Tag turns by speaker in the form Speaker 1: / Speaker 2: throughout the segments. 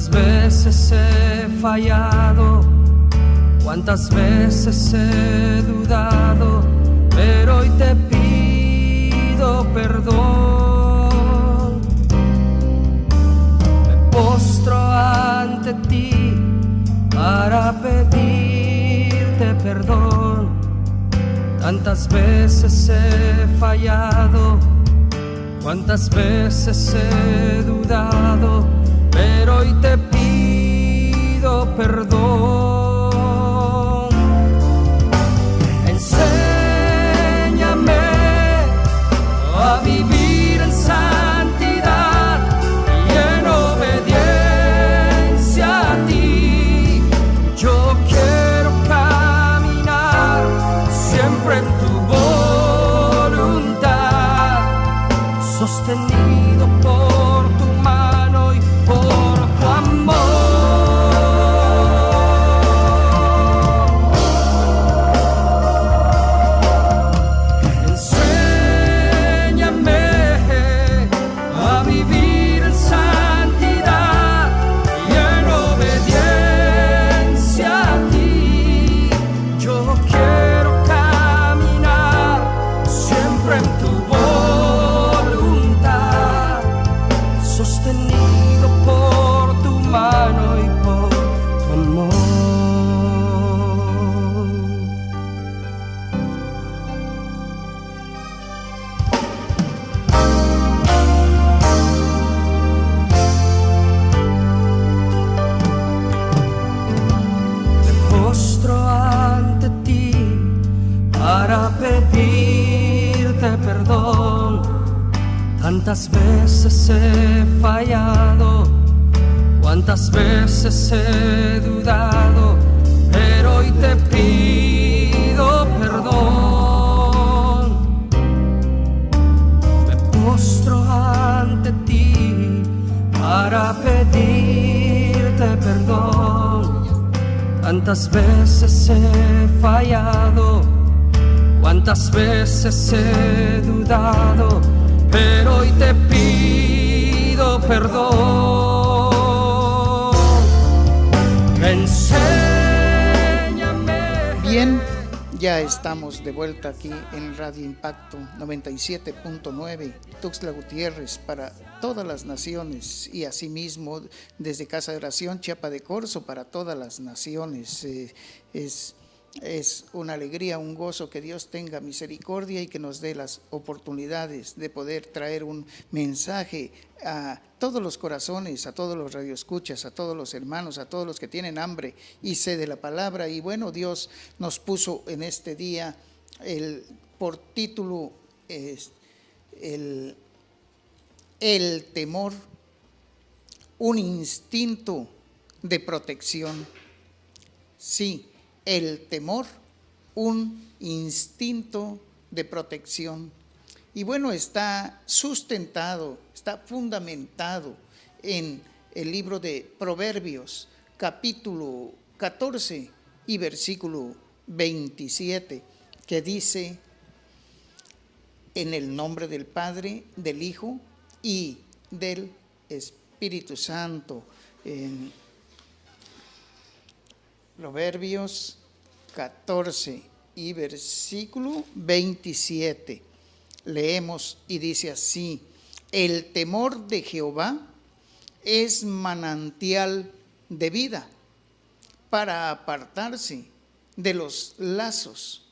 Speaker 1: Cuántas veces he fallado, cuántas veces he dudado, pero hoy te pido perdón. Me postro ante ti para pedirte perdón. Tantas veces he fallado, cuántas veces he dudado, pero hoy te pido perdón. Enséñame a vivir en santidad y en obediencia a ti. Yo quiero caminar siempre en tu voluntad, sostenido por tu mano y por tu amor. Enséñame a vivir en santidad y en obediencia a ti. Yo quiero caminar siempre en tu voluntad, sostenido por tu mano y por tu amor. Me postro ante ti para pedirte perdón. Tantas veces he fallado, cuántas veces he dudado, pero hoy te pido perdón. Me postro ante ti para pedirte perdón. Tantas veces he fallado, cuántas veces he dudado, pero hoy te pido perdón. Enséñame.
Speaker 2: Bien, ya estamos de vuelta aquí en Radio Impacto 97.9, Tuxtla Gutiérrez, para todas las naciones, y asimismo desde Casa de Oración Chiapa de Corzo para todas las naciones. Es una alegría, un gozo que Dios tenga misericordia y que nos dé las oportunidades de poder traer un mensaje a todos los corazones, a todos los radioescuchas, a todos los hermanos, a todos los que tienen hambre y sed de la palabra. Y bueno, Dios nos puso en este día por título el temor, un instinto de protección. Sí, el temor, un instinto de protección. Y bueno, está sustentado, está fundamentado en el libro de Proverbios, capítulo 14 y versículo 27, que dice: en el nombre del Padre, del Hijo y del Espíritu Santo. En Proverbios 14 y versículo 27 leemos y dice así: el temor de Jehová es manantial de vida para apartarse de los lazos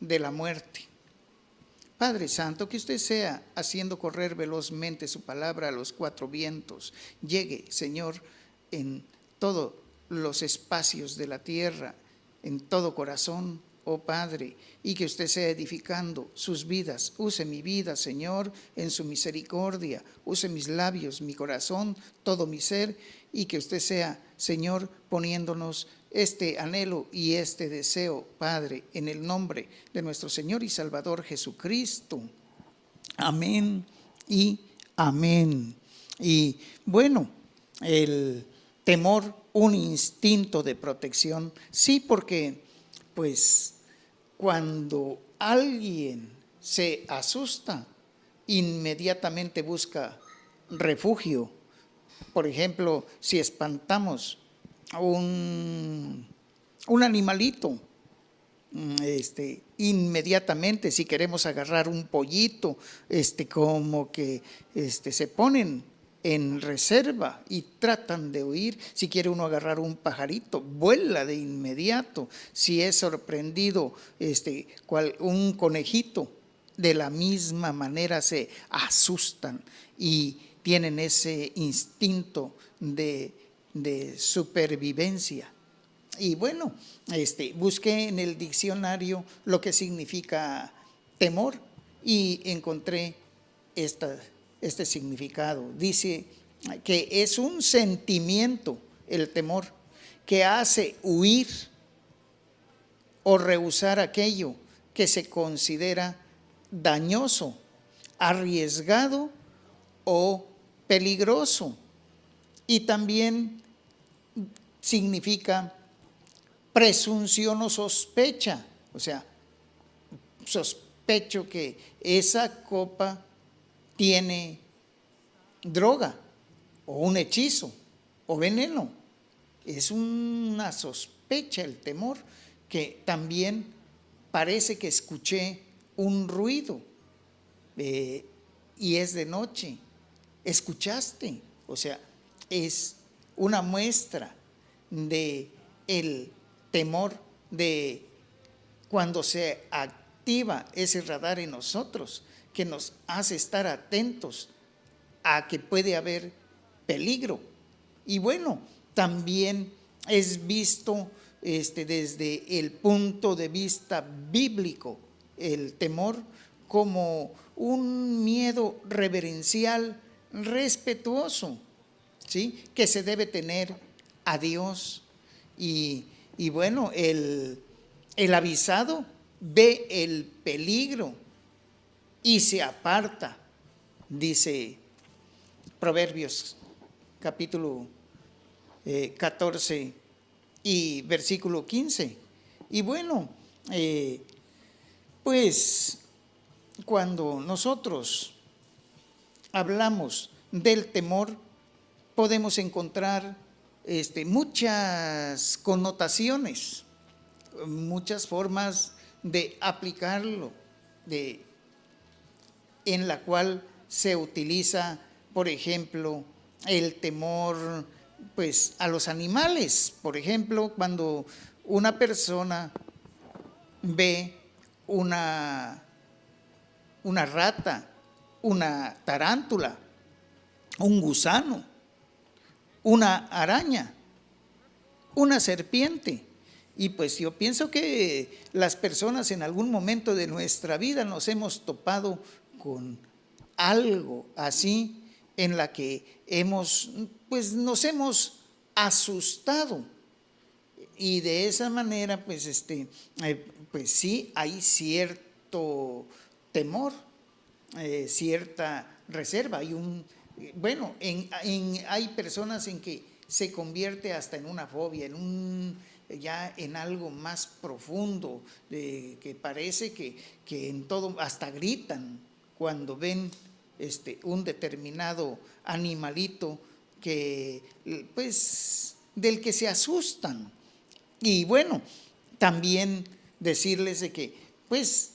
Speaker 2: de la muerte. Padre Santo, que usted sea haciendo correr velozmente su palabra a los cuatro vientos. Llegue, Señor, en todos los espacios de la tierra, en todo corazón, oh Padre, y que usted sea edificando sus vidas. Use mi vida, Señor, en su misericordia. Use mis labios, mi corazón, todo mi ser, y que usted sea, Señor, poniéndonos este anhelo y este deseo, Padre, en el nombre de nuestro Señor y Salvador Jesucristo. Amén y amén. Y bueno, el temor, un instinto de protección. Sí, porque pues cuando alguien se asusta, inmediatamente busca refugio Por ejemplo, si espantamos a un animalito, inmediatamente, si queremos agarrar un pollito, como que se ponen en reserva y tratan de huir. Si quiere uno agarrar un pajarito, vuela de inmediato. Si es sorprendido un conejito, de la misma manera se asustan y tienen ese instinto de supervivencia. Y bueno, busqué en el diccionario lo que significa temor y encontré este significado. Dice que es un sentimiento, el temor, que hace huir o rehusar aquello que se considera dañoso, arriesgado o peligroso. Y también significa presunción o sospecha, o sea, sospecho que esa copa tiene droga o un hechizo o veneno. Es una sospecha, el temor, que también parece que escuché un ruido y es de noche. ¿Escuchaste? O sea, es una muestra de el temor, de cuando se activa ese radar en nosotros, que nos hace estar atentos a que puede haber peligro. Y bueno, también es visto desde el punto de vista bíblico, el temor como un miedo reverencial, respetuoso, ¿sí?, que se debe tener a Dios. Y bueno, el avisado ve el peligro y se aparta, dice Proverbios capítulo 14 y versículo 15. Y bueno, pues cuando nosotros hablamos del temor, podemos encontrar muchas connotaciones, muchas formas de aplicarlo, en la cual se utiliza, por ejemplo, el temor pues a los animales. Por ejemplo, cuando una persona ve una rata, una tarántula, un gusano, una araña, una serpiente. Y pues yo pienso que las personas en algún momento de nuestra vida nos hemos topado con algo así, en la que nos hemos asustado. Y de esa manera, pues sí hay cierto temor, cierta reserva. Hay personas en que se convierte hasta en una fobia, ya en algo más profundo, que parece que en todo, hasta gritan cuando ven un determinado animalito que pues del que se asustan. Y bueno, también decirles de que pues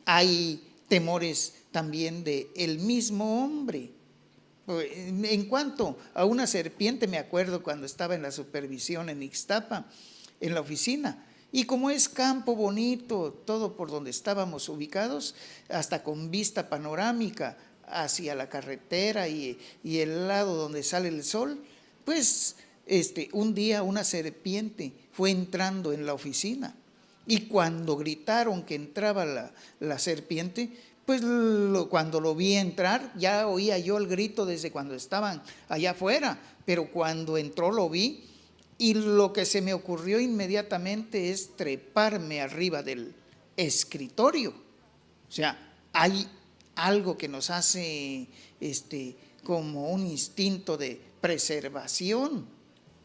Speaker 2: hay temores también de el mismo hombre. En cuanto a una serpiente, me acuerdo cuando estaba en la supervisión en Ixtapa, en la oficina, y como es campo bonito, todo por donde estábamos ubicados, hasta con vista panorámica hacia la carretera y el lado donde sale el sol, pues un día una serpiente fue entrando en la oficina, y cuando gritaron que entraba la serpiente, pues cuando lo vi entrar, ya oía yo el grito desde cuando estaban allá afuera, pero cuando entró lo vi, y lo que se me ocurrió inmediatamente es treparme arriba del escritorio. O sea, hay algo que nos hace como un instinto de preservación,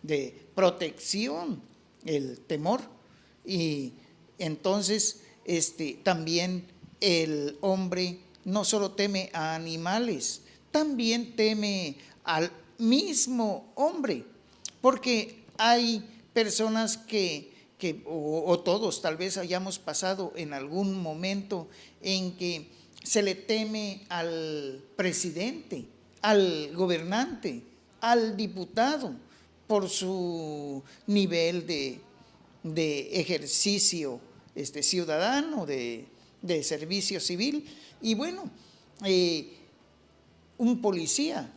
Speaker 2: de protección, el temor. Y entonces también el hombre no solo teme a animales, también teme al mismo hombre, porque hay personas o todos tal vez hayamos pasado en algún momento en que se le teme al presidente, al gobernante, al diputado, por su nivel de ejercicio ciudadano, de servicio civil. Y bueno, un policía,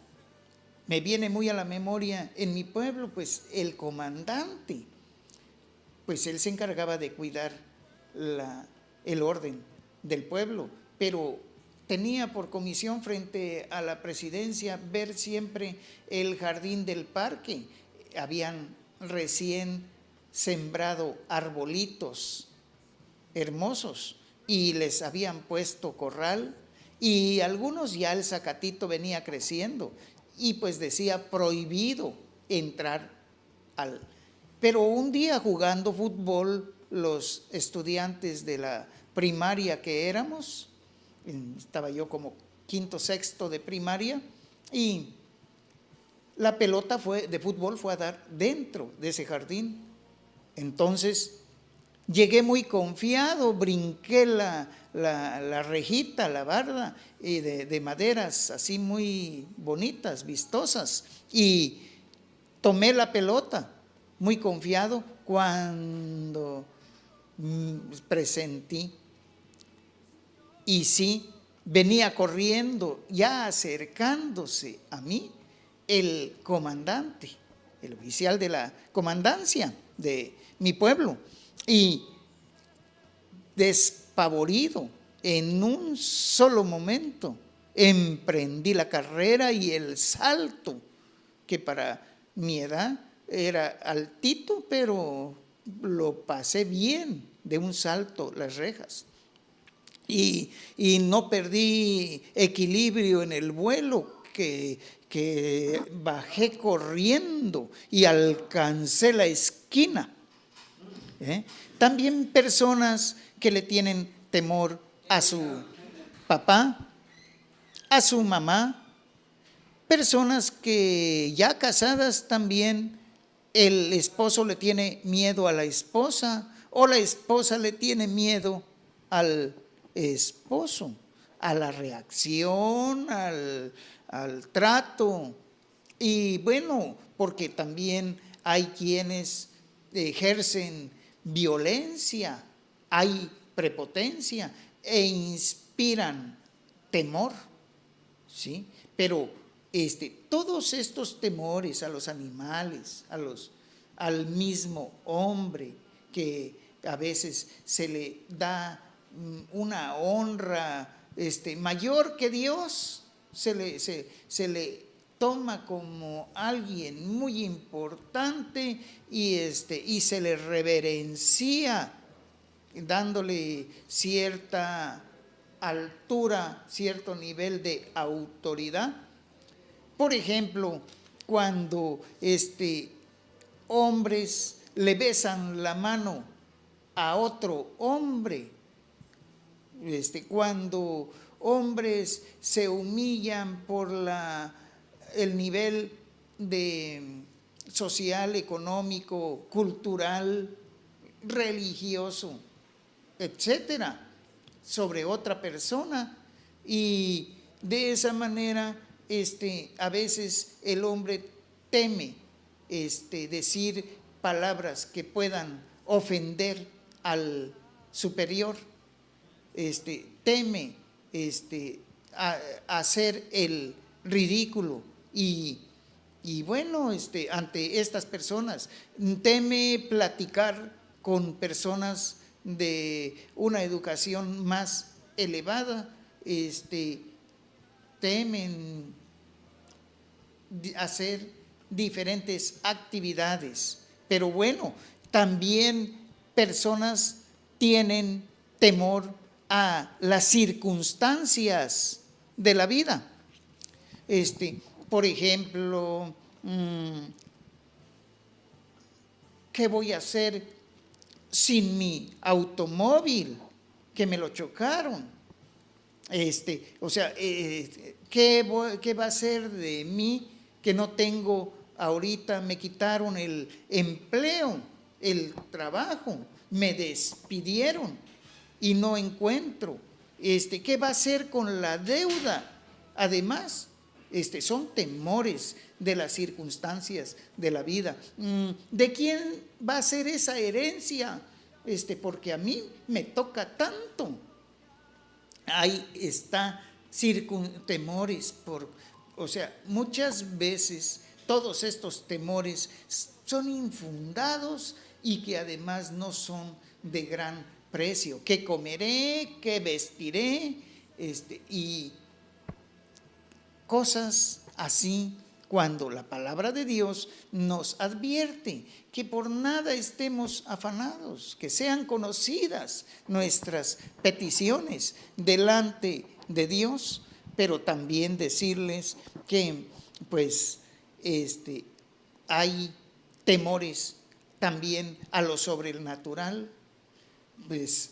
Speaker 2: me viene muy a la memoria en mi pueblo, pues el comandante, pues él se encargaba de cuidar el orden del pueblo, pero tenía por comisión frente a la presidencia ver siempre el jardín del parque. Habían recién sembrado arbolitos hermosos y les habían puesto corral, y algunos ya el zacatito venía creciendo y pues decía prohibido entrar Pero un día jugando fútbol, los estudiantes de la primaria que éramos, estaba yo como quinto, sexto de primaria, y la pelota de fútbol fue a dar dentro de ese jardín. Entonces llegué muy confiado, brinqué la rejita, la barda de maderas así muy bonitas, vistosas, y tomé la pelota muy confiado, cuando presentí, y sí, venía corriendo, ya acercándose a mí, el comandante, el oficial de la comandancia de mi pueblo, y despavorido, en un solo momento emprendí la carrera y el salto, que para mi edad era altito, pero lo pasé bien de un salto las rejas, y no perdí equilibrio en el vuelo, que bajé corriendo y alcancé la esquina. También personas que le tienen temor a su papá, a su mamá, personas que ya casadas también, el esposo le tiene miedo a la esposa, o la esposa le tiene miedo al esposo, a la reacción, al trato. Y bueno, porque también hay quienes ejercen violencia, hay prepotencia e inspiran temor, ¿sí? Pero todos estos temores a los animales, al mismo hombre, que a veces se le da una honra mayor que Dios, se le toma como alguien muy importante, y se le reverencia, dándole cierta altura, cierto nivel de autoridad. Por ejemplo, cuando hombres le besan la mano a otro hombre, cuando hombres se humillan por el nivel social, económico, cultural, religioso, etcétera, sobre otra persona, y de esa manera a veces el hombre teme decir palabras que puedan ofender al superior, teme hacer el ridículo, y bueno, ante estas personas teme platicar con personas de una educación más elevada, temen hacer diferentes actividades. Pero bueno, también personas tienen temor a las circunstancias de la vida. Por ejemplo, ¿qué voy a hacer sin mi automóvil, que me lo chocaron? ¿Qué va a ser de mí que no tengo ahorita, me quitaron el empleo, el trabajo, me despidieron y no encuentro. ¿Qué va a hacer con la deuda? Además, son temores de las circunstancias de la vida. ¿De quién va a ser esa herencia? Porque a mí me toca tanto. Ahí está temores muchas veces todos estos temores son infundados y que además no son de gran precio. ¿Qué comeré? ¿Qué vestiré? Y cosas así, cuando la palabra de Dios nos advierte que por nada estemos afanados, que sean conocidas nuestras peticiones delante de Dios, pero también decirles que pues hay temores también a lo sobrenatural. Pues,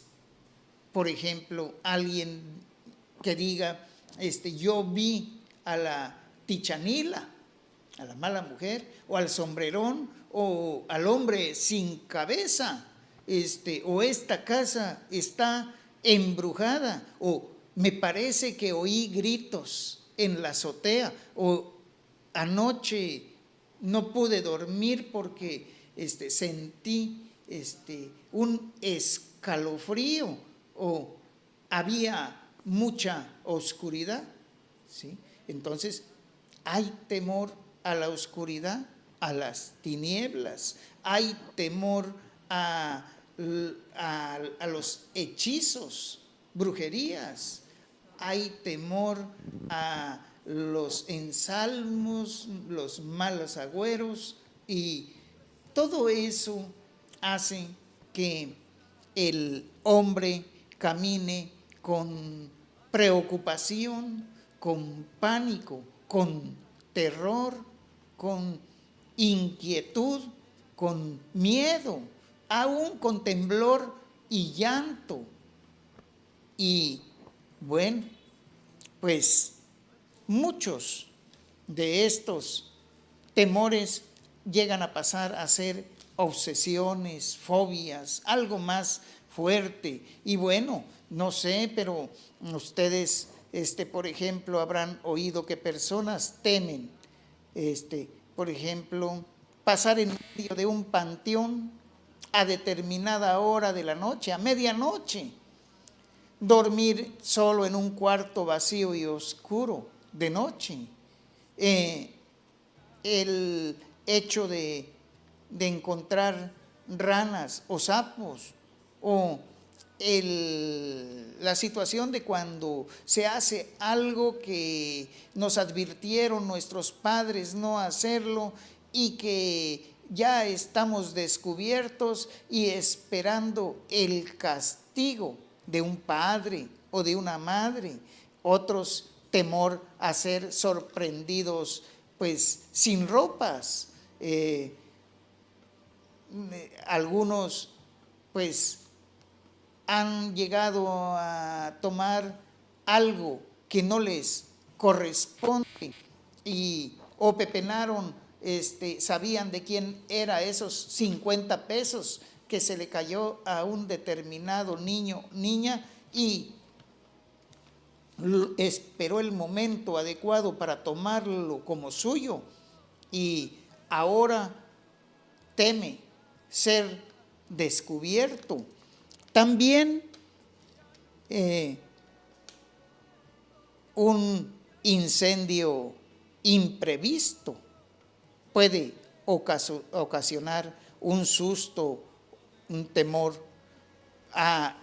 Speaker 2: por ejemplo, alguien que diga, yo vi a la tichanila, a la mala mujer, o al sombrerón, o al hombre sin cabeza, o esta casa está embrujada, o me parece que oí gritos en la azotea, o anoche no pude dormir porque sentí un escalofrío, o había mucha oscuridad, ¿sí? Entonces, hay temor a la oscuridad, a las tinieblas, hay temor a los hechizos, brujerías, hay temor a los ensalmos, los malos agüeros, y todo eso hace que el hombre camine con preocupación, con pánico, con terror, con inquietud, con miedo, aún con temblor y llanto. Y bueno, pues muchos de estos temores llegan a pasar a ser obsesiones, fobias, algo más fuerte. Y bueno, no sé, pero ustedes, por ejemplo, habrán oído que personas temen, por ejemplo, pasar en medio de un panteón a determinada hora de la noche, a medianoche, dormir solo en un cuarto vacío y oscuro de noche, el hecho de encontrar ranas o sapos, o la situación de cuando se hace algo que nos advirtieron nuestros padres no hacerlo y que ya estamos descubiertos y esperando el castigo de un padre o de una madre. Otros, temor a ser sorprendidos pues sin ropas. Algunos pues han llegado a tomar algo que no les corresponde o pepenaron, sabían de quién era esos 50 pesos que se le cayó a un determinado niño, niña, y esperó el momento adecuado para tomarlo como suyo, y ahora teme ser descubierto. También un incendio imprevisto puede ocasionar un susto, un temor a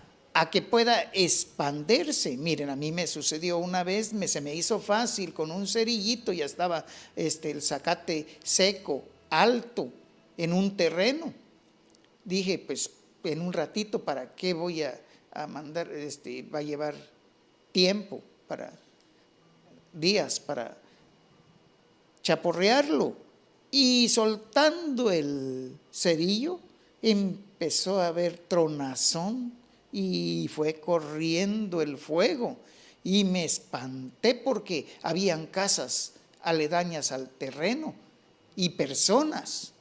Speaker 2: que pueda expandirse. Miren, a mí me sucedió una vez, se me hizo fácil, con un cerillito ya estaba el zacate seco, alto, en un terreno. Dije, pues en un ratito, ¿para qué voy a mandar? Va a llevar tiempo, para días, para chaporrearlo. Y soltando el cerillo, empezó a haber tronazón y fue corriendo el fuego. Y me espanté porque habían casas aledañas al terreno y personas.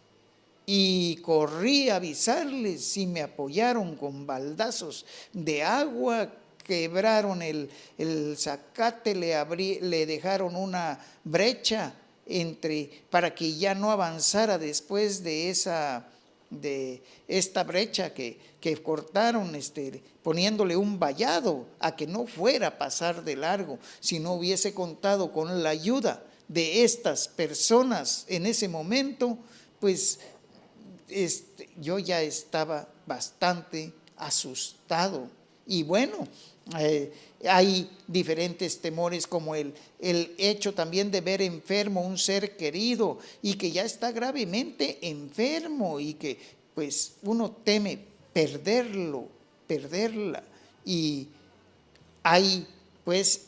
Speaker 2: Y corrí a avisarles y me apoyaron con baldazos de agua, quebraron el zacate, le dejaron una brecha para que ya no avanzara después de esta brecha que cortaron, poniéndole un vallado a que no fuera a pasar de largo. Si no hubiese contado con la ayuda de estas personas en ese momento, pues yo ya estaba bastante asustado. Y bueno, hay diferentes temores, como el hecho también de ver enfermo un ser querido y que ya está gravemente enfermo y que pues uno teme perderla. Y hay pues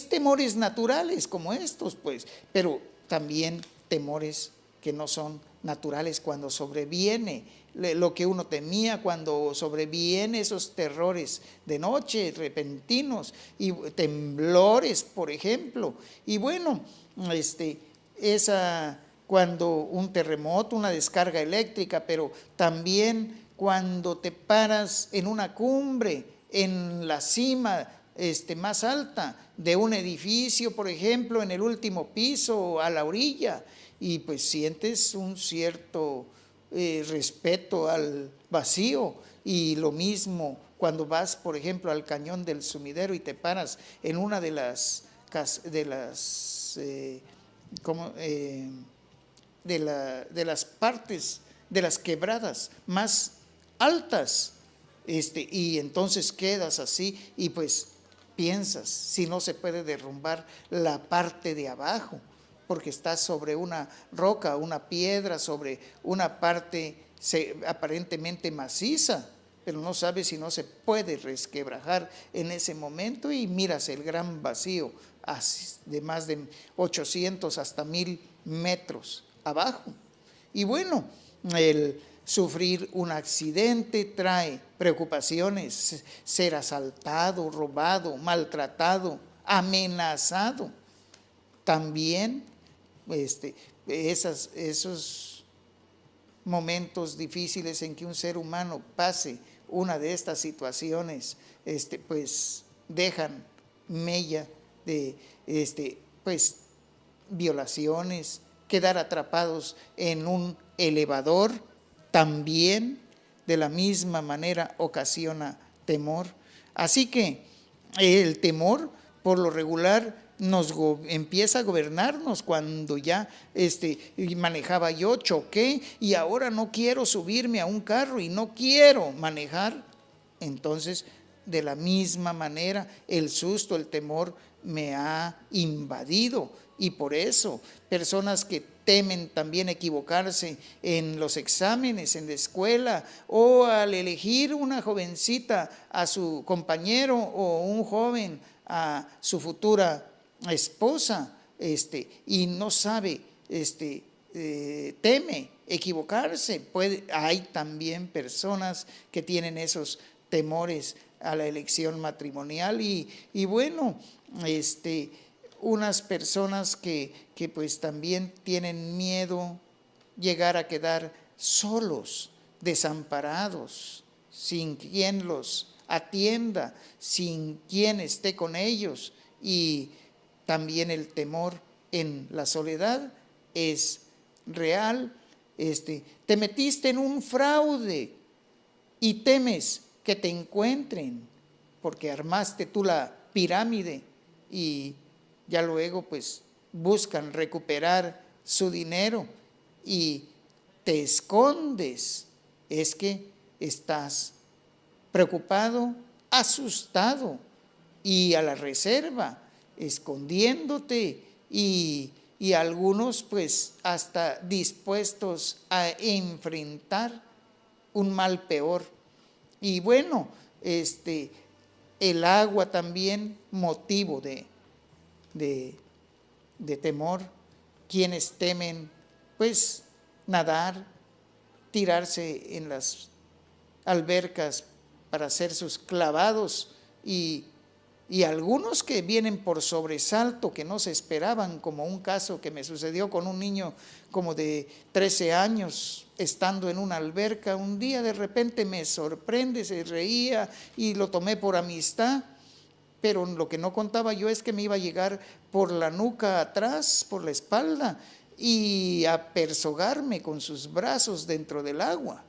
Speaker 2: temores naturales como estos, pues, pero también temores que no son naturales cuando sobreviene lo que uno temía, cuando sobreviene esos terrores de noche repentinos y temblores, por ejemplo. Y bueno, cuando un terremoto, una descarga eléctrica, pero también cuando te paras en una cumbre, en la cima más alta de un edificio, por ejemplo, en el último piso, a la orilla, y pues sientes un cierto respeto al vacío. Y lo mismo cuando vas, por ejemplo, al Cañón del Sumidero y te paras en una de las partes de las quebradas más altas, y entonces quedas así y pues piensas si no se puede derrumbar la parte de abajo, porque estás sobre una roca, una piedra, sobre una parte aparentemente maciza, pero no sabes si no se puede resquebrajar en ese momento, y miras el gran vacío de más de 800 hasta 1000 metros abajo. Y bueno, el sufrir un accidente trae preocupaciones: ser asaltado, robado, maltratado, amenazado. También esos momentos difíciles en que un ser humano pase una de estas situaciones, pues dejan mella de pues violaciones. Quedar atrapados en un elevador también de la misma manera ocasiona temor. Así que el temor, por lo regular, empieza a gobernarnos cuando ya manejaba yo, choqué y ahora no quiero subirme a un carro y no quiero manejar. Entonces, de la misma manera, el susto, el temor me ha invadido, y por eso personas que temen también equivocarse en los exámenes en la escuela, o al elegir una jovencita a su compañero, o un joven a su futura esposa, y no sabe, teme equivocarse. Hay también personas que tienen esos temores a la elección matrimonial, y bueno, unas personas que pues también tienen miedo llegar a quedar solos, desamparados, sin quien los atienda, sin quien esté con ellos. Y también el temor en la soledad es real. Te metiste en un fraude y temes que te encuentren porque armaste tú la pirámide, y ya luego pues buscan recuperar su dinero y te escondes. Es que estás preocupado, asustado y a la reserva, escondiéndote, y algunos pues hasta dispuestos a enfrentar un mal peor. Y bueno, el agua también motivo de temor. Quienes temen pues nadar, tirarse en las albercas para hacer sus clavados, y Y algunos que vienen por sobresalto, que no se esperaban, como un caso que me sucedió con un niño como de 13 años, estando en una alberca, un día de repente me sorprende, se reía y lo tomé por amistad, pero lo que no contaba yo es que me iba a llegar por la nuca atrás, por la espalda, y a persogarme con sus brazos dentro del agua.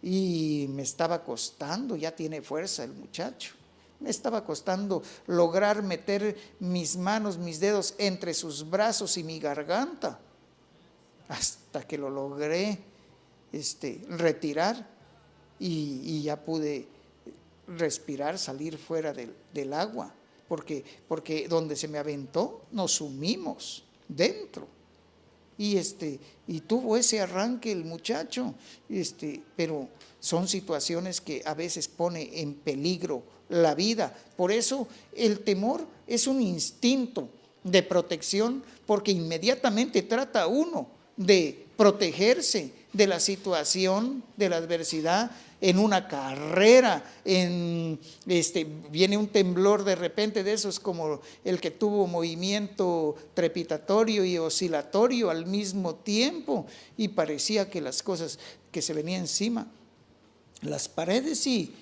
Speaker 2: Y me estaba costando, ya tiene fuerza el muchacho. Me estaba costando lograr meter mis manos, mis dedos entre sus brazos y mi garganta, hasta que lo logré retirar y ya pude respirar, salir fuera del agua, porque donde se me aventó nos sumimos dentro. Y tuvo ese arranque el muchacho, pero son situaciones que a veces pone en peligro la vida. Por eso el temor es un instinto de protección, porque inmediatamente trata uno de protegerse de la situación, de la adversidad. En una carrera, viene un temblor de repente de esos como el que tuvo movimiento trepidatorio y oscilatorio al mismo tiempo, y parecía que las cosas que se venían encima, las paredes, y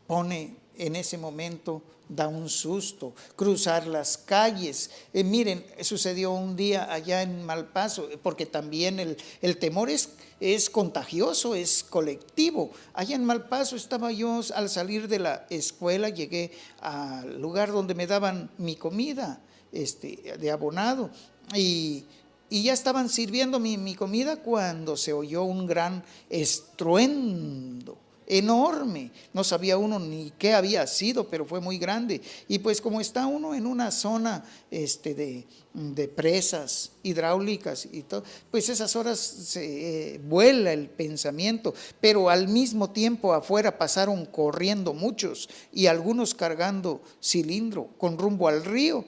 Speaker 2: pone en ese momento, da un susto, cruzar las calles. Miren, sucedió un día allá en Malpaso, porque también el temor es contagioso, es colectivo. Allá en Malpaso estaba yo al salir de la escuela, llegué al lugar donde me daban mi comida de abonado, y ya estaban sirviendo mi comida cuando se oyó un gran estruendo enorme. No sabía uno ni qué había sido, pero fue muy grande. Y pues como está uno en una zona de presas hidráulicas y todo, pues esas horas se vuela el pensamiento, pero al mismo tiempo afuera pasaron corriendo muchos, y algunos cargando cilindro con rumbo al río.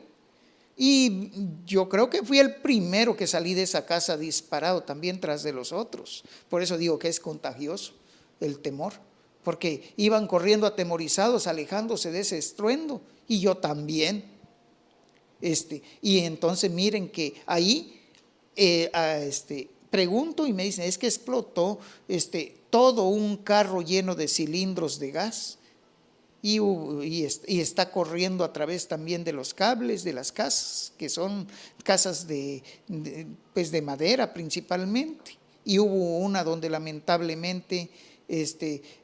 Speaker 2: Y yo creo que fui el primero que salí de esa casa disparado también tras de los otros. Por eso digo que es contagioso el temor, porque iban corriendo atemorizados, alejándose de ese estruendo, y yo también. Y entonces miren que ahí pregunto y me dicen, es que explotó todo un carro lleno de cilindros de gas, y está corriendo a través también de los cables de las casas, que son casas de madera principalmente. Y hubo una donde lamentablemente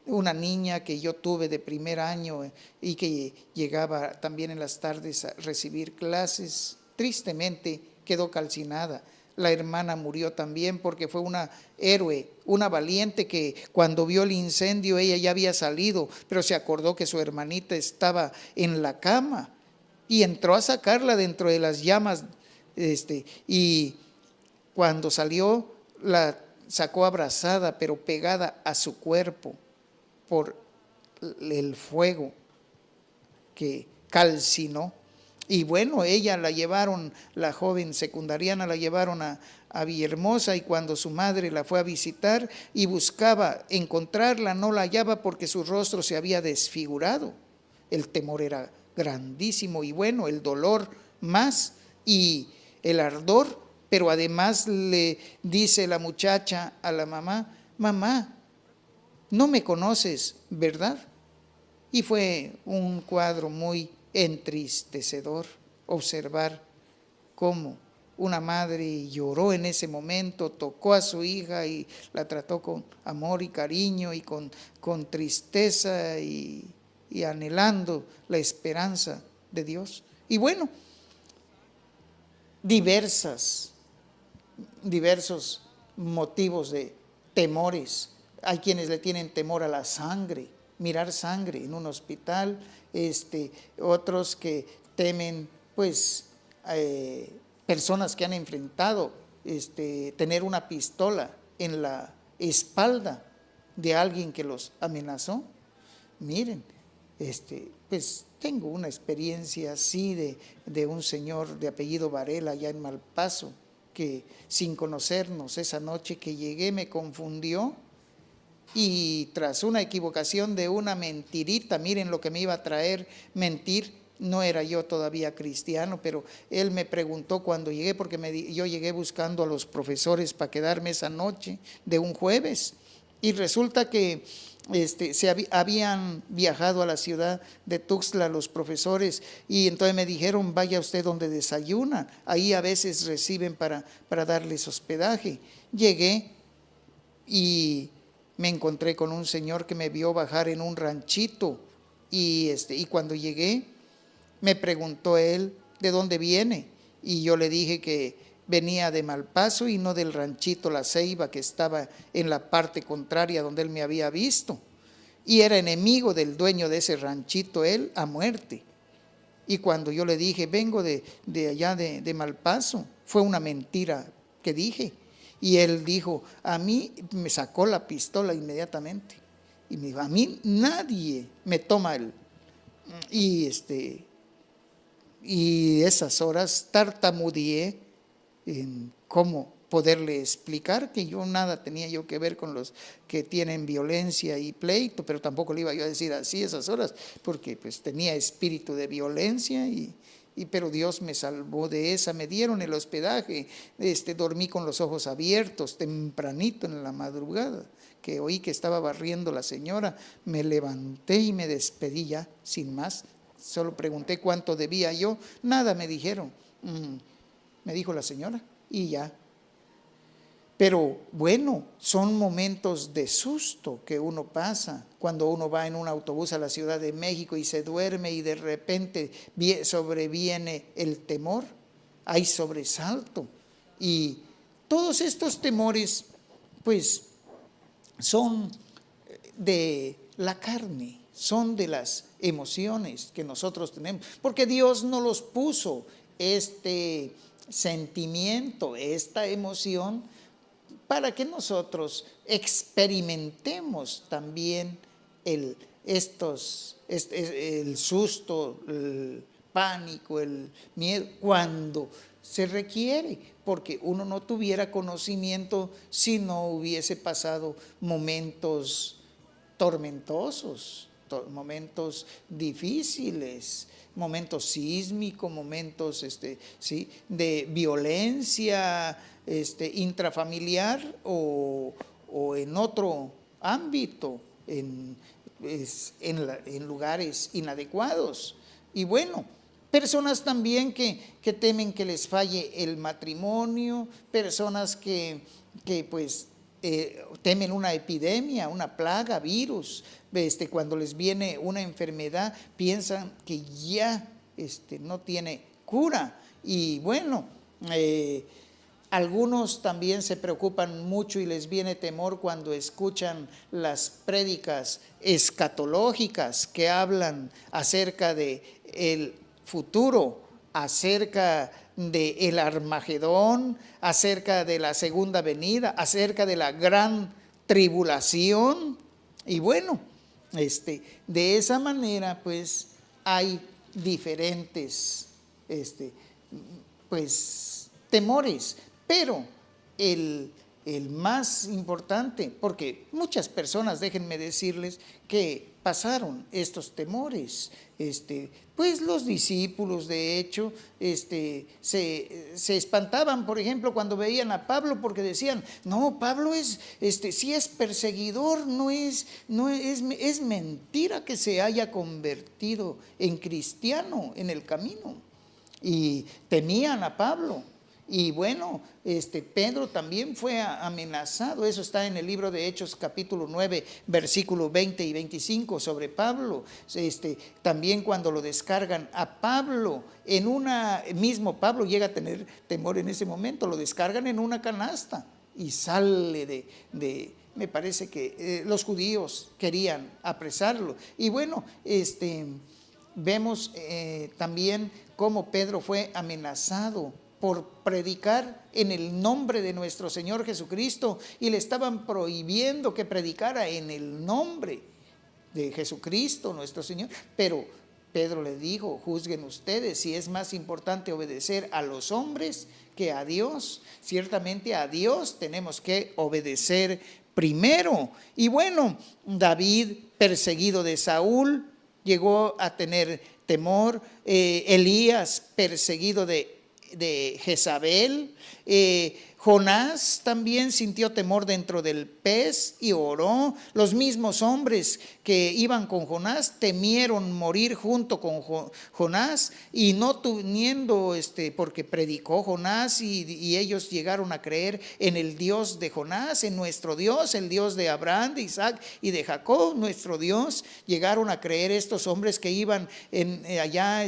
Speaker 2: una niña que yo tuve de primer año y que llegaba también en las tardes a recibir clases, tristemente quedó calcinada. La hermana murió también, porque fue una héroe, una valiente, que cuando vio el incendio ella ya había salido, pero se acordó que su hermanita estaba en la cama y entró a sacarla dentro de las llamas, y cuando salió la sacó abrazada, pero pegada a su cuerpo por el fuego que calcinó. Y bueno, ella la llevaron, la joven secundariana la llevaron a Villahermosa, y cuando su madre la fue a visitar y buscaba encontrarla, no la hallaba porque su rostro se había desfigurado. El temor era grandísimo, y bueno, el dolor más y el ardor. Pero además le dice la muchacha a la mamá, mamá, no me conoces, ¿verdad? Y fue un cuadro muy entristecedor observar cómo una madre lloró en ese momento, tocó a su hija y la trató con amor y cariño y con tristeza y anhelando la esperanza de Dios. Y bueno, diversos motivos de temores. Hay quienes le tienen temor a la sangre, mirar sangre en un hospital, otros que temen personas que han enfrentado tener una pistola en la espalda de alguien que los amenazó. Miren, pues tengo una experiencia así de un señor de apellido Varela allá en Malpaso, que sin conocernos esa noche que llegué me confundió, y tras una equivocación de una mentirita, miren lo que me iba a traer mentir, No era yo todavía cristiano, pero él me preguntó cuando llegué, porque yo llegué buscando a los profesores para quedarme esa noche de un jueves, y resulta que habían viajado a la ciudad de Tuxtla los profesores, y entonces me dijeron: vaya usted donde desayunan, ahí a veces reciben para darles hospedaje. Llegué y me encontré con un señor que me vio bajar en un ranchito, y cuando llegué me preguntó él de dónde viene, y yo le dije que venía de Malpaso y no del ranchito La Ceiba, que estaba en la parte contraria donde él me había visto, y era enemigo del dueño de ese ranchito él a muerte. Y cuando yo le dije: vengo de allá de Malpaso, fue una mentira que dije. Y él dijo: a mí, me sacó la pistola inmediatamente y me dijo: a mí nadie me toma el... Y esas horas tartamudeé en cómo poderle explicar que yo nada tenía yo que ver con los que tienen violencia y pleito, pero tampoco le iba yo a decir así esas horas, porque pues tenía espíritu de violencia, pero Dios me salvó de esa. Me dieron el hospedaje, dormí con los ojos abiertos tempranito en la madrugada, que oí que estaba barriendo la señora, me levanté y me despedí ya, sin más. Solo pregunté cuánto debía yo, nada me dijeron, me dijo la señora, y ya. Pero bueno, son momentos de susto que uno pasa cuando uno va en un autobús a la Ciudad de México y se duerme, y de repente sobreviene el temor, hay sobresalto, y todos estos temores pues son de la carne, son de las emociones que nosotros tenemos, porque Dios no los puso este sentimiento, esta emoción, para que nosotros experimentemos también el susto, el pánico, el miedo, cuando se requiere, porque uno no tuviera conocimiento si no hubiese pasado momentos tormentosos, momentos difíciles, momentos sísmicos, momentos de violencia intrafamiliar o en otro ámbito, en lugares inadecuados. Y bueno, personas también que temen que les falle el matrimonio, personas que pues temen una epidemia, una plaga, virus, cuando les viene una enfermedad piensan que ya no tiene cura. Y bueno, algunos también se preocupan mucho y les viene temor cuando escuchan las prédicas escatológicas que hablan acerca de el futuro, acerca del Armagedón, acerca de la segunda venida, acerca de la gran tribulación. Y bueno, de esa manera pues hay diferentes pues temores, pero el más importante, porque muchas personas, déjenme decirles, que pasaron estos temores, pues los discípulos de hecho se espantaban, por ejemplo, cuando veían a Pablo, porque decían: no, Pablo sí es perseguidor, es mentira que se haya convertido en cristiano en el camino, y temían a Pablo. Y bueno, Pedro también fue amenazado, eso está en el libro de Hechos capítulo 9, versículos 20 y 25 sobre Pablo. También cuando lo descargan a Pablo, mismo Pablo llega a tener temor en ese momento, lo descargan en una canasta y sale me parece que los judíos querían apresarlo. Y bueno, vemos también cómo Pedro fue amenazado por predicar en el nombre de nuestro Señor Jesucristo, y le estaban prohibiendo que predicara en el nombre de Jesucristo nuestro Señor. Pero Pedro le dijo: juzguen ustedes si es más importante obedecer a los hombres que a Dios. Ciertamente a Dios tenemos que obedecer primero. Y bueno, David, perseguido de Saúl, llegó a tener temor. Elías perseguido de Jezabel. Jonás también sintió temor dentro del pez y oró. Los mismos hombres que iban con Jonás temieron morir junto con Jonás, y no teniendo, porque predicó Jonás y ellos llegaron a creer en el Dios de Jonás, en nuestro Dios, el Dios de Abraham, de Isaac y de Jacob, nuestro Dios. Llegaron a creer estos hombres que iban allá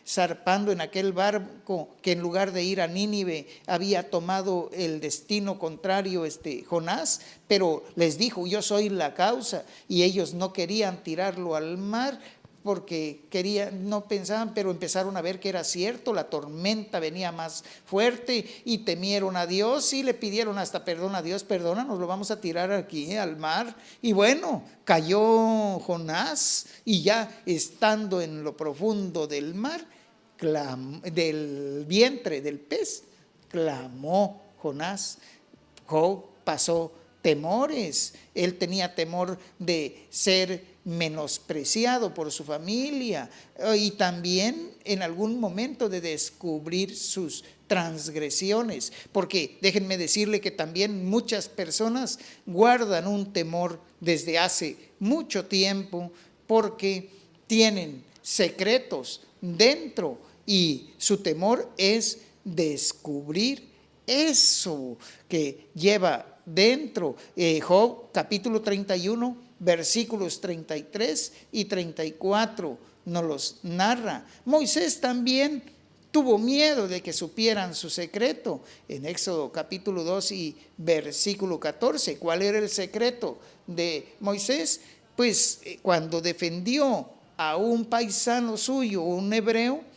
Speaker 2: zarpando en aquel barco, que en lugar de ir a Nínive había tomado el destino contrario Jonás, pero les dijo: yo soy la causa, y ellos no querían tirarlo al mar porque no pensaban, pero empezaron a ver que era cierto. La tormenta venía más fuerte y temieron a Dios y le pidieron hasta perdón a Dios: perdónanos, lo vamos a tirar aquí al mar. Y bueno, cayó Jonás, y ya estando en lo profundo del mar, del vientre del pez, clamó Jonás. Job pasó temores. Él tenía temor de ser menospreciado por su familia, y también en algún momento de descubrir sus transgresiones, porque déjenme decirle que también muchas personas guardan un temor desde hace mucho tiempo porque tienen secretos dentro, y su temor es descubrir eso que lleva dentro. Job capítulo 31, versículos 33 y 34 nos los narra. Moisés también tuvo miedo de que supieran su secreto. En Éxodo capítulo 2 y versículo 14, ¿cuál era el secreto de Moisés? Pues cuando defendió a un paisano suyo, un hebreo,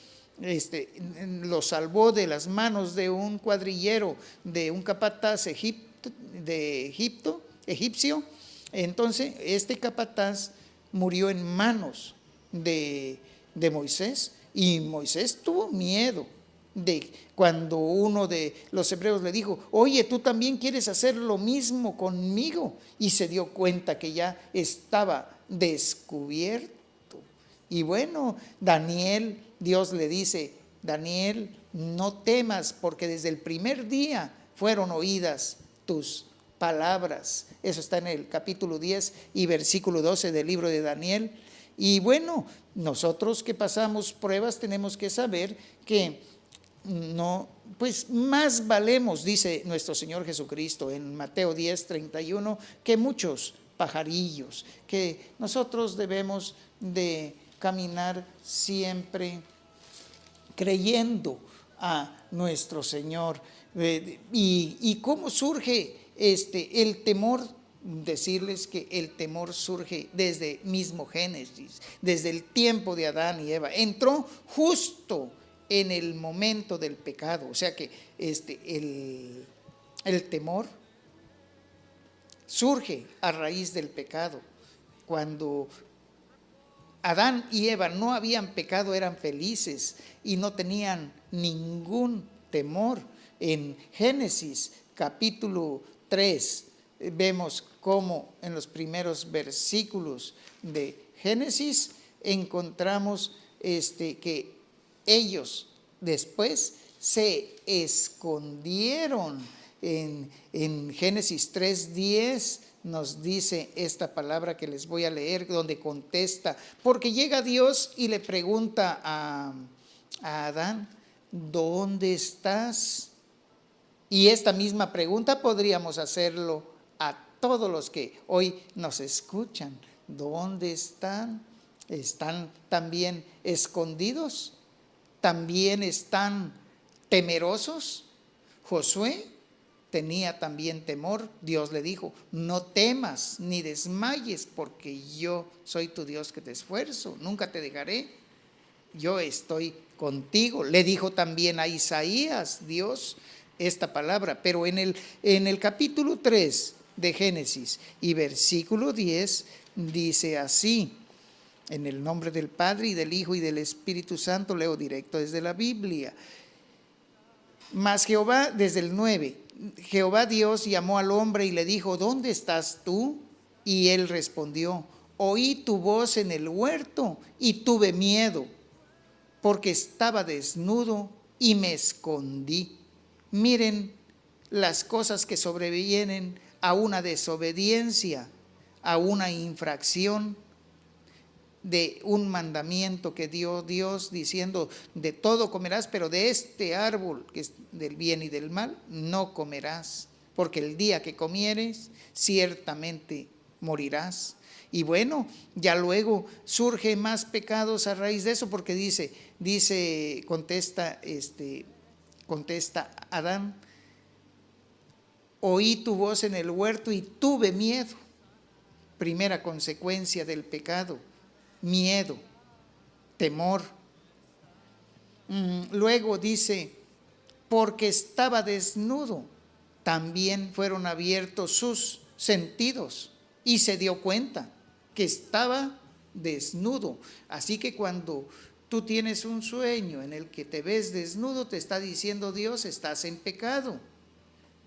Speaker 2: lo salvó de las manos de un cuadrillero, de un capataz egipcio. Entonces este capataz murió en manos de Moisés, y Moisés tuvo miedo de cuando uno de los hebreos le dijo: oye, tú también quieres hacer lo mismo conmigo, y se dio cuenta que ya estaba descubierto. Y bueno, Daniel, Dios le dice: Daniel, no temas, porque desde el primer día fueron oídas tus palabras. Eso está en el capítulo 10 y versículo 12 del libro de Daniel. Y bueno, nosotros que pasamos pruebas tenemos que saber que no, pues más valemos, dice nuestro Señor Jesucristo en Mateo 10, 31, que muchos pajarillos, que nosotros debemos de caminar siempre creyendo a nuestro Señor. ¿Y cómo surge el temor? Decirles que el temor surge desde mismo Génesis, desde el tiempo de Adán y Eva. Entró justo en el momento del pecado, o sea que el temor surge a raíz del pecado. Cuando Adán y Eva no habían pecado, eran felices y no tenían ningún temor. En Génesis capítulo 3 vemos cómo en los primeros versículos de Génesis encontramos que ellos después se escondieron. En Génesis 3:10 nos dice esta palabra que les voy a leer, donde contesta, porque llega Dios y le pregunta a Adán: ¿dónde estás? Y esta misma pregunta podríamos hacerlo a todos los que hoy nos escuchan. ¿Dónde están? ¿Están también escondidos? ¿También están temerosos? Josué tenía también temor. Dios le dijo: no temas ni desmayes, porque yo soy tu Dios que te esfuerzo, nunca te dejaré, yo estoy contigo. Le dijo también a Isaías Dios esta palabra, pero en el capítulo 3 de Génesis y versículo 10 dice así: en el nombre del Padre y del Hijo y del Espíritu Santo, leo directo desde la Biblia. Mas Jehová, desde el 9, Jehová Dios llamó al hombre y le dijo: ¿dónde estás tú? Y él respondió: oí tu voz en el huerto y tuve miedo, porque estaba desnudo y me escondí. Miren las cosas que sobrevienen a una desobediencia, a una infracción de un mandamiento que dio Dios diciendo: de todo comerás, pero de este árbol que es del bien y del mal no comerás, porque el día que comieres ciertamente morirás. Y bueno, ya luego surge más pecados a raíz de eso, porque contesta Adán: oí tu voz en el huerto y tuve miedo. Primera consecuencia del pecado: miedo, temor. Luego dice: porque estaba desnudo, también fueron abiertos sus sentidos y se dio cuenta que estaba desnudo. Así que cuando tú tienes un sueño en el que te ves desnudo, te está diciendo Dios: estás en pecado.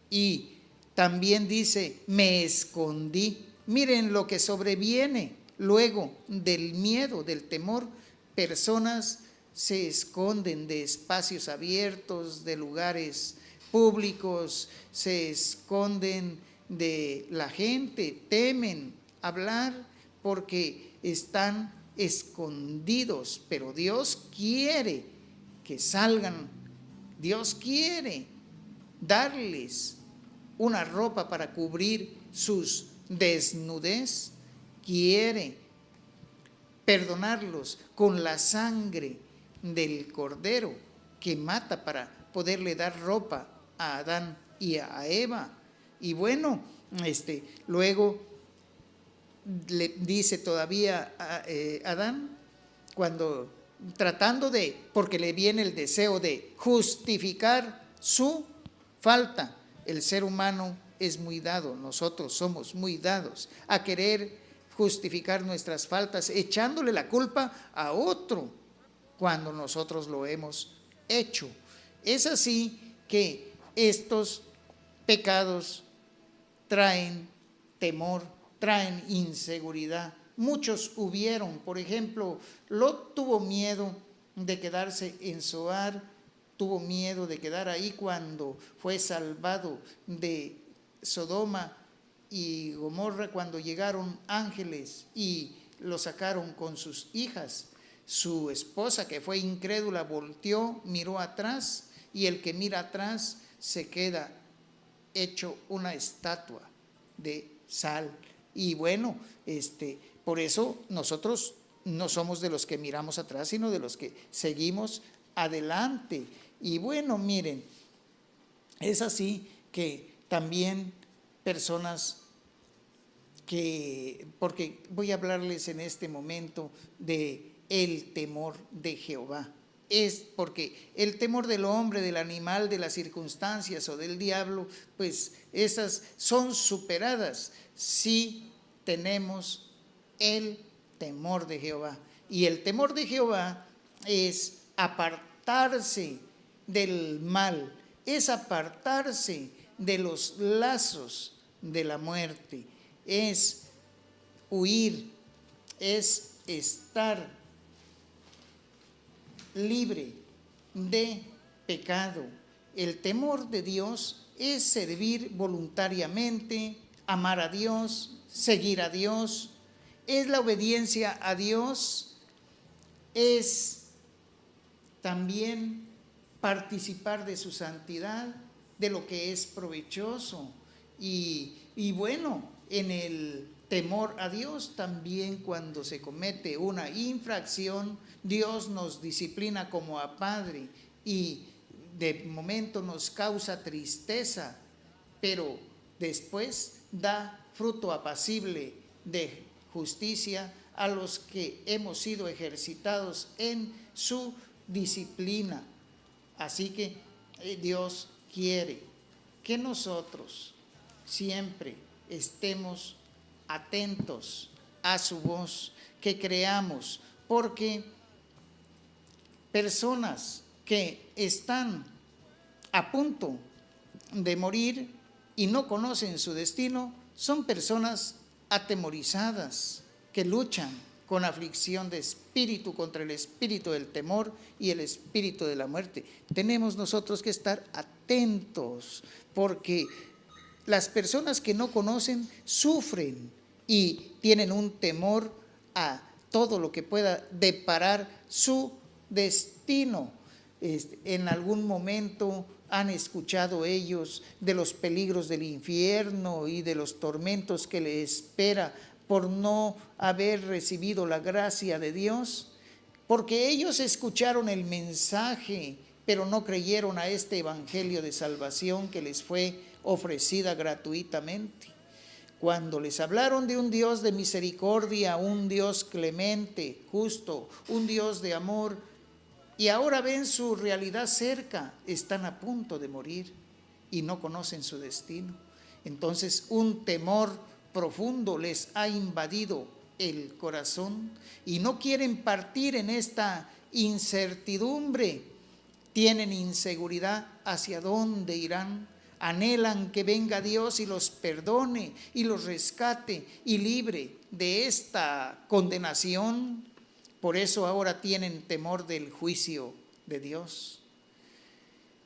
Speaker 2: Y también dice: me escondí. Miren lo que sobreviene luego del miedo, del temor. Personas se esconden de espacios abiertos, de lugares públicos, se esconden de la gente, temen hablar porque están escondidos. Pero Dios quiere que salgan, Dios quiere darles una ropa para cubrir sus desnudez, quiere perdonarlos con la sangre del Cordero que mata para poderle dar ropa a Adán y a Eva. Y bueno, luego le dice todavía a Adán, cuando tratando porque le viene el deseo de justificar su falta. El ser humano es muy dado, nosotros somos muy dados a querer justificar nuestras faltas, echándole la culpa a otro cuando nosotros lo hemos hecho. Es así que estos pecados traen temor, traen inseguridad. Muchos hubieron, por ejemplo, Lot tuvo miedo de quedarse en Zoar, tuvo miedo de quedar ahí cuando fue salvado de Sodoma y Gomorra, cuando llegaron ángeles y lo sacaron con sus hijas. Su esposa, que fue incrédula, volteó, miró atrás, y el que mira atrás se queda hecho una estatua de sal. Y bueno, por eso nosotros no somos de los que miramos atrás, sino de los que seguimos adelante. Y bueno, miren, es así que también personas porque voy a hablarles en este momento de el temor de Jehová. Es porque el temor del hombre, del animal, de las circunstancias o del diablo, pues esas son superadas si tenemos el temor de Jehová. Y el temor de Jehová es apartarse del mal, es apartarse de los lazos de la muerte, es huir, es estar libre de pecado. El temor de Dios es servir voluntariamente, amar a Dios, seguir a Dios, es la obediencia a Dios, es también participar de su santidad, de lo que es provechoso. Y bueno, en el temor a Dios también, cuando se comete una infracción, Dios nos disciplina como a padre y de momento nos causa tristeza, pero después da fruto apacible de justicia a los que hemos sido ejercitados en su disciplina. Así que Dios quiere que nosotros siempre estemos atentos a su voz, que creamos, porque personas que están a punto de morir y no conocen su destino son personas atemorizadas, que luchan con aflicción de espíritu contra el espíritu del temor y el espíritu de la muerte. Tenemos nosotros que estar atentos, porque las personas que no conocen sufren y tienen un temor a todo lo que pueda deparar su destino. En algún momento han escuchado ellos de los peligros del infierno y de los tormentos que les espera por no haber recibido la gracia de Dios, porque ellos escucharon el mensaje, pero no creyeron a este evangelio de salvación que les fue ofrecida gratuitamente. Cuando les hablaron de un Dios de misericordia, un Dios clemente, justo, un Dios de amor, y ahora ven su realidad cerca, están a punto de morir y no conocen su destino. Entonces un temor profundo les ha invadido el corazón y no quieren partir en esta incertidumbre. Tienen inseguridad hacia dónde irán. Anhelan que venga Dios y los perdone y los rescate y libre de esta condenación. Por eso ahora tienen temor del juicio de Dios.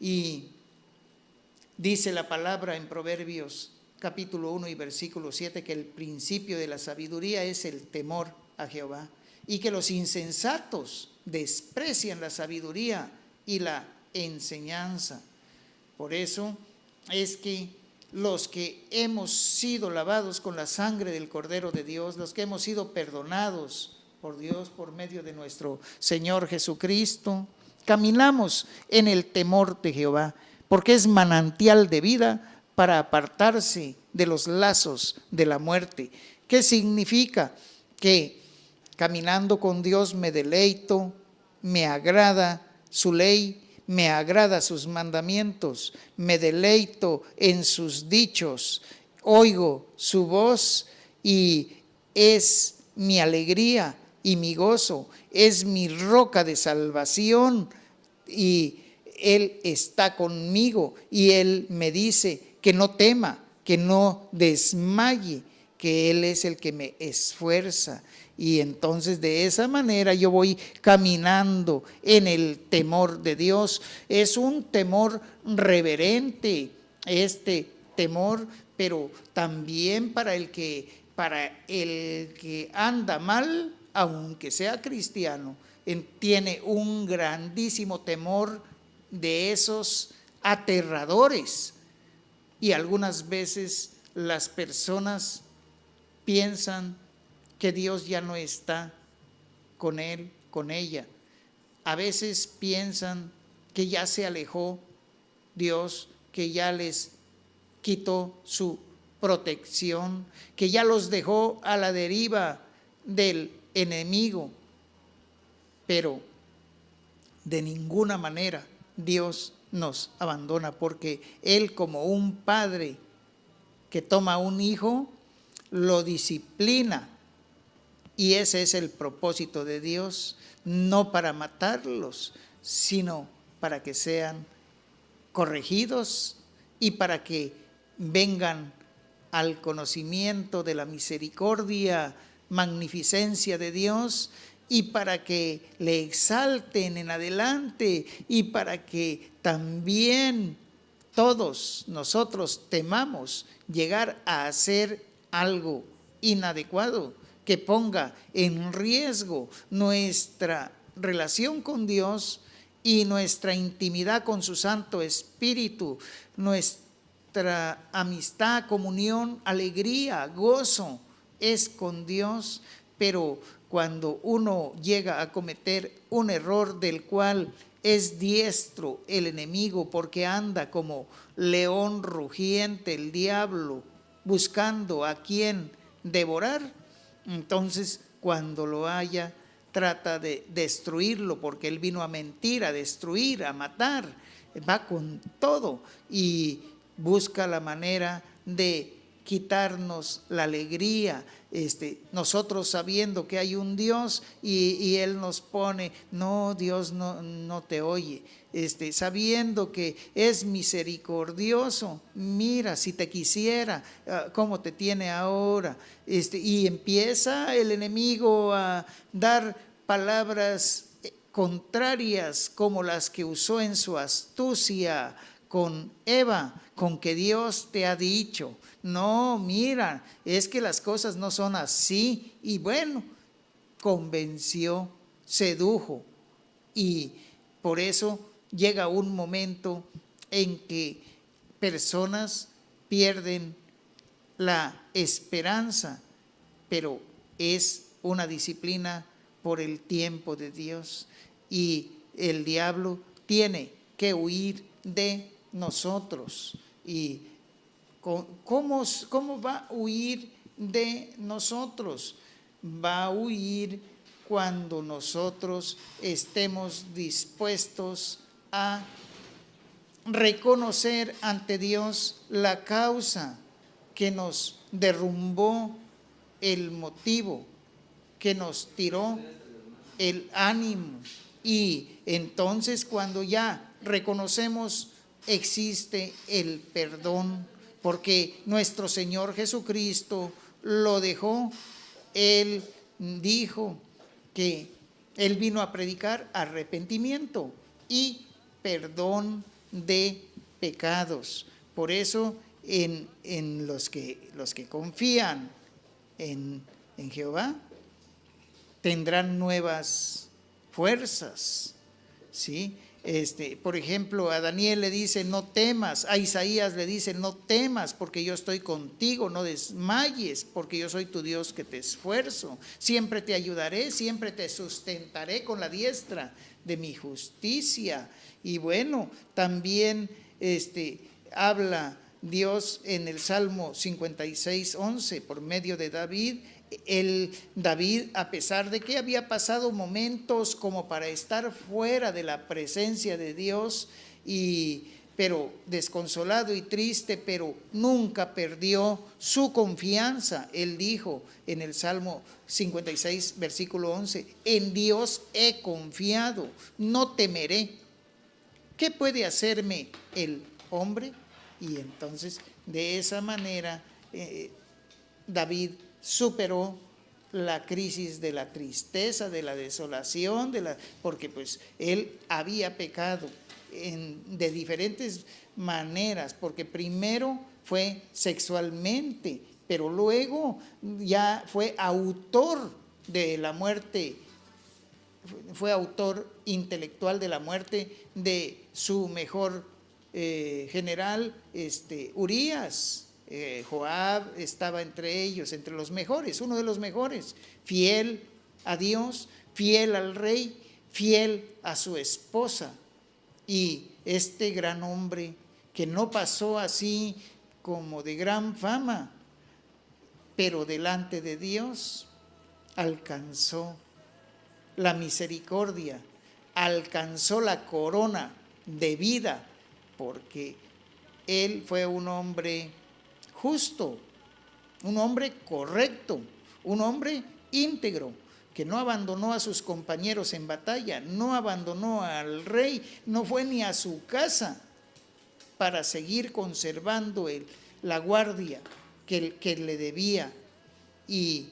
Speaker 2: Y dice la palabra en Proverbios capítulo 1 y versículo 7 que el principio de la sabiduría es el temor a Jehová y que los insensatos desprecian la sabiduría y la enseñanza. Por eso es que los que hemos sido lavados con la sangre del Cordero de Dios, los que hemos sido perdonados por Dios por medio de nuestro Señor Jesucristo, caminamos en el temor de Jehová, porque es manantial de vida para apartarse de los lazos de la muerte. ¿Qué significa? Que caminando con Dios me deleito, me agrada su ley, me agrada sus mandamientos, me deleito en sus dichos, oigo su voz y es mi alegría y mi gozo, es mi roca de salvación y Él está conmigo y Él me dice que no tema, que no desmaye, que Él es el que me esfuerza. Y entonces de esa manera yo voy caminando en el temor de Dios. Es un temor reverente, este temor, pero también para el que anda mal, aunque sea cristiano, tiene un grandísimo temor de esos aterradores. Y algunas veces las personas piensan que Dios ya no está con él, con ella. A veces piensan que ya se alejó Dios, que ya les quitó su protección, que ya los dejó a la deriva del enemigo. Pero de ninguna manera Dios nos abandona, porque Él, como un padre que toma a un hijo, lo disciplina. Y ese es el propósito de Dios, no para matarlos, sino para que sean corregidos y para que vengan al conocimiento de la misericordia, magnificencia de Dios, y para que le exalten en adelante y para que también todos nosotros temamos llegar a hacer algo inadecuado que ponga en riesgo nuestra relación con Dios y nuestra intimidad con su Santo Espíritu, nuestra amistad, comunión, alegría, gozo es con Dios. Pero cuando uno llega a cometer un error del cual es diestro el enemigo, porque anda como león rugiente el diablo buscando a quien devorar, entonces cuando lo haya trata de destruirlo, porque él vino a mentir, a destruir, a matar, va con todo y busca la manera de quitarnos la alegría, nosotros sabiendo que hay un Dios y Él nos pone, no, Dios no te oye, sabiendo que es misericordioso, mira, si te quisiera, cómo te tiene ahora, y empieza el enemigo a dar palabras contrarias como las que usó en su astucia con Eva, con que Dios te ha dicho, no, mira, es que las cosas no son así, y bueno, convenció, sedujo, y por eso llega un momento en que personas pierden la esperanza, pero es una disciplina por el tiempo de Dios, y el diablo tiene que huir de nosotros. ¿Y cómo va a huir de nosotros? Va a huir cuando nosotros estemos dispuestos a reconocer ante Dios la causa que nos derrumbó el motivo, que nos tiró el ánimo. Y entonces cuando ya reconocemos, existe el perdón, porque nuestro Señor Jesucristo lo dejó. Él dijo que Él vino a predicar arrepentimiento y perdón de pecados. Por eso en los que confían en Jehová tendrán nuevas fuerzas, ¿sí? Por ejemplo, a Daniel le dice no temas, a Isaías le dice no temas porque yo estoy contigo, no desmayes porque yo soy tu Dios que te esfuerzo, siempre te ayudaré, siempre te sustentaré con la diestra de mi justicia. Y bueno, también habla Dios en el Salmo 56:11 por medio de David. David, a pesar de que había pasado momentos como para estar fuera de la presencia de Dios, pero desconsolado y triste, pero nunca perdió su confianza. Él dijo en el Salmo 56, versículo 11, en Dios he confiado, no temeré. ¿Qué puede hacerme el hombre? Y entonces, de esa manera, David superó la crisis de la tristeza, de la desolación, porque pues él había pecado de diferentes maneras, porque primero fue sexualmente, pero luego ya fue autor de la muerte, fue autor intelectual de la muerte de su mejor general, Urías. Joab estaba entre ellos, entre los mejores, uno de los mejores, fiel a Dios, fiel al rey, fiel a su esposa. Y este gran hombre que no pasó así como de gran fama, pero delante de Dios alcanzó la misericordia, alcanzó la corona de vida, porque él fue un hombre justo, un hombre correcto, un hombre íntegro, que no abandonó a sus compañeros en batalla, no abandonó al rey, no fue ni a su casa para seguir conservando la guardia que le debía. Y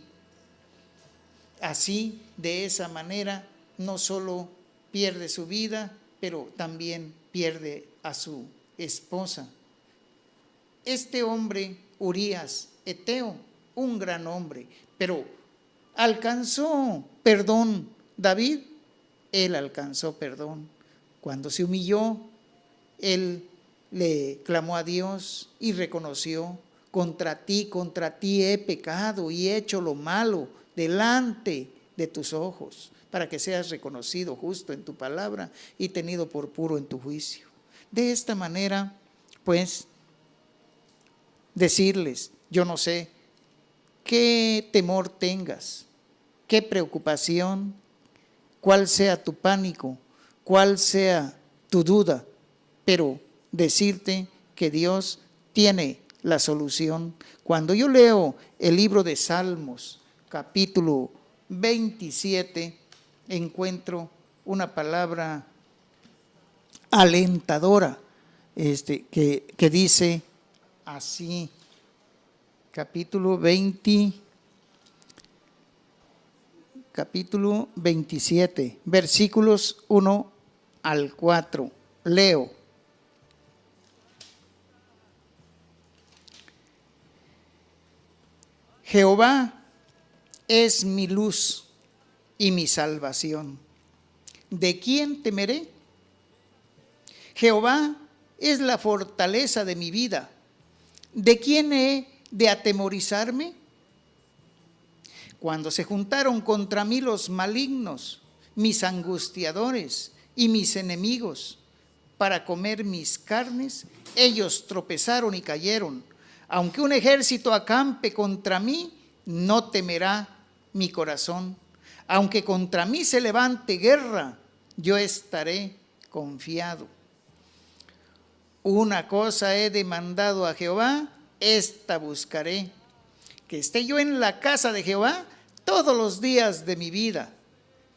Speaker 2: así, de esa manera, no solo pierde su vida, pero también pierde a su esposa. Este hombre, Urías, Eteo, un gran hombre, pero alcanzó perdón. David, él alcanzó perdón. Cuando se humilló, él le clamó a Dios y reconoció, contra ti he pecado y he hecho lo malo delante de tus ojos, para que seas reconocido justo en tu palabra y tenido por puro en tu juicio. De esta manera, pues, decirles, yo no sé qué temor tengas, qué preocupación, cuál sea tu pánico, cuál sea tu duda, pero decirte que Dios tiene la solución. Cuando yo leo el libro de Salmos, capítulo 27, encuentro una palabra alentadora que dice así, capítulo 27, versículos 1 al 4. Leo. Jehová es mi luz y mi salvación. ¿De quién temeré? Jehová es la fortaleza de mi vida. ¿De quién he de atemorizarme? Cuando se juntaron contra mí los malignos, mis angustiadores y mis enemigos, para comer mis carnes, ellos tropezaron y cayeron. Aunque un ejército acampe contra mí, no temerá mi corazón. Aunque contra mí se levante guerra, yo estaré confiado. Una cosa he demandado a Jehová, esta buscaré, que esté yo en la casa de Jehová todos los días de mi vida,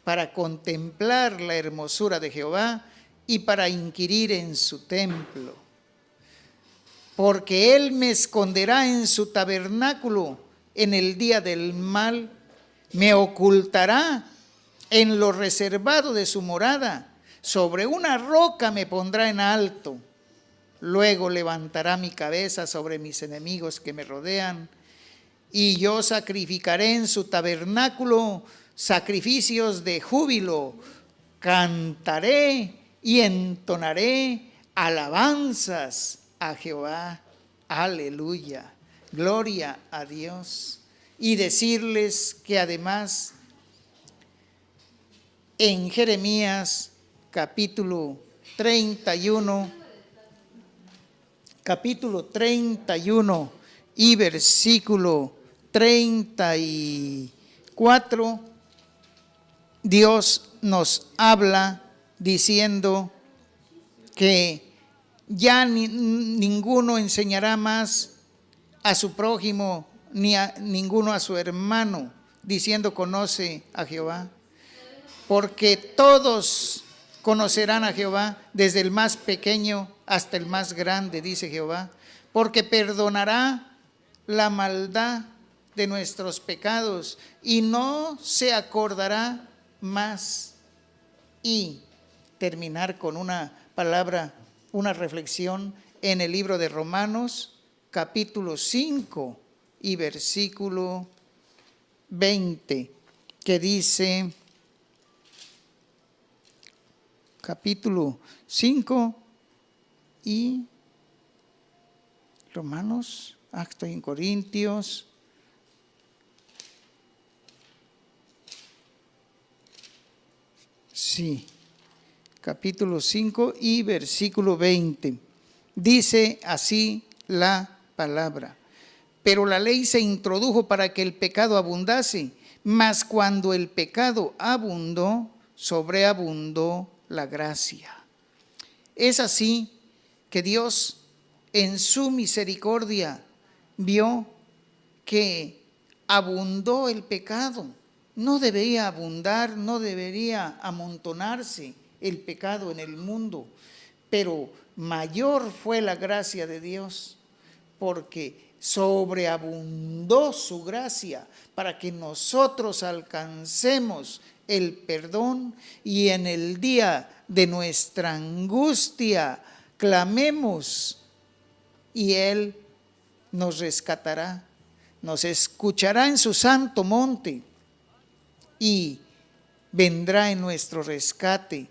Speaker 2: para contemplar la hermosura de Jehová y para inquirir en su templo. Porque él me esconderá en su tabernáculo en el día del mal, me ocultará en lo reservado de su morada, sobre una roca me pondrá en alto. Luego levantará mi cabeza sobre mis enemigos que me rodean, y yo sacrificaré en su tabernáculo sacrificios de júbilo, cantaré y entonaré alabanzas a Jehová. Aleluya, gloria a Dios. Y decirles que además en Jeremías capítulo 31 y versículo 34, Dios nos habla diciendo que ya ninguno enseñará más a su prójimo ni a ninguno a su hermano, diciendo conoce a Jehová, porque todos conocerán a Jehová, desde el más pequeño hasta el más grande, dice Jehová, porque perdonará la maldad de nuestros pecados y no se acordará más. Y terminar con una palabra, una reflexión en el libro de Romanos, capítulo 5 y versículo 20, que dice, capítulo 5 y Romanos, estoy en Corintios, sí, capítulo 5 y versículo 20, dice así la palabra: pero la ley se introdujo para que el pecado abundase, mas cuando el pecado abundó, sobreabundó la gracia. Es así que Dios en su misericordia vio que abundó el pecado. No debería abundar, no debería amontonarse el pecado en el mundo, pero mayor fue la gracia de Dios, porque sobreabundó su gracia para que nosotros alcancemos el perdón y en el día de nuestra angustia clamemos y Él nos rescatará, nos escuchará en su santo monte y vendrá en nuestro rescate.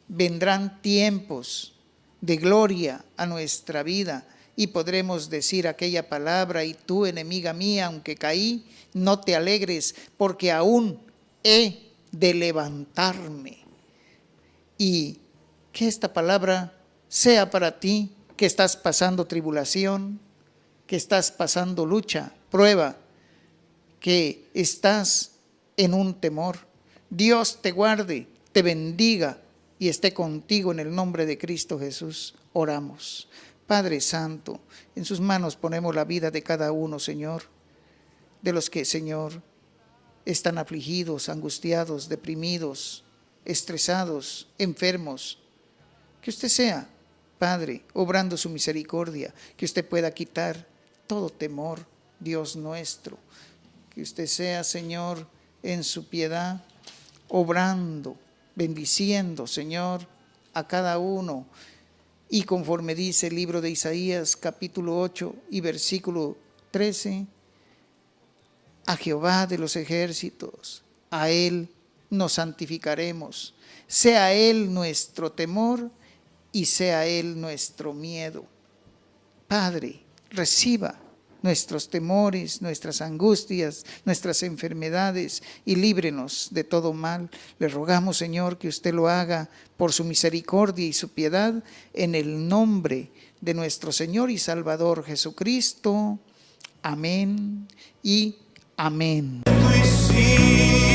Speaker 2: Vendrán tiempos de gloria a nuestra vida y podremos decir aquella palabra: y tú, enemiga mía, aunque caí, no te alegres, porque aún he de levantarme. Y que esta palabra sea para ti que estás pasando tribulación, que estás pasando lucha, prueba, que estás en un temor. Dios te guarde, te bendiga y esté contigo en el nombre de Cristo Jesús. Oramos. Padre Santo, en sus manos ponemos la vida de cada uno, Señor, de los que, Señor, están afligidos, angustiados, deprimidos, estresados, enfermos. Que usted sea, Padre, obrando su misericordia, que usted pueda quitar todo temor, Dios nuestro. Que usted sea, Señor, en su piedad, obrando, bendiciendo, Señor, a cada uno. Y conforme dice el libro de Isaías, capítulo 8 y versículo 13, a Jehová de los ejércitos, a Él nos santificaremos. Sea Él nuestro temor y sea Él nuestro miedo. Padre, reciba nuestros temores, nuestras angustias, nuestras enfermedades y líbrenos de todo mal. Le rogamos, Señor, que usted lo haga por su misericordia y su piedad, en el nombre de nuestro Señor y Salvador Jesucristo. Amén y amén.
Speaker 3: Tú hiciste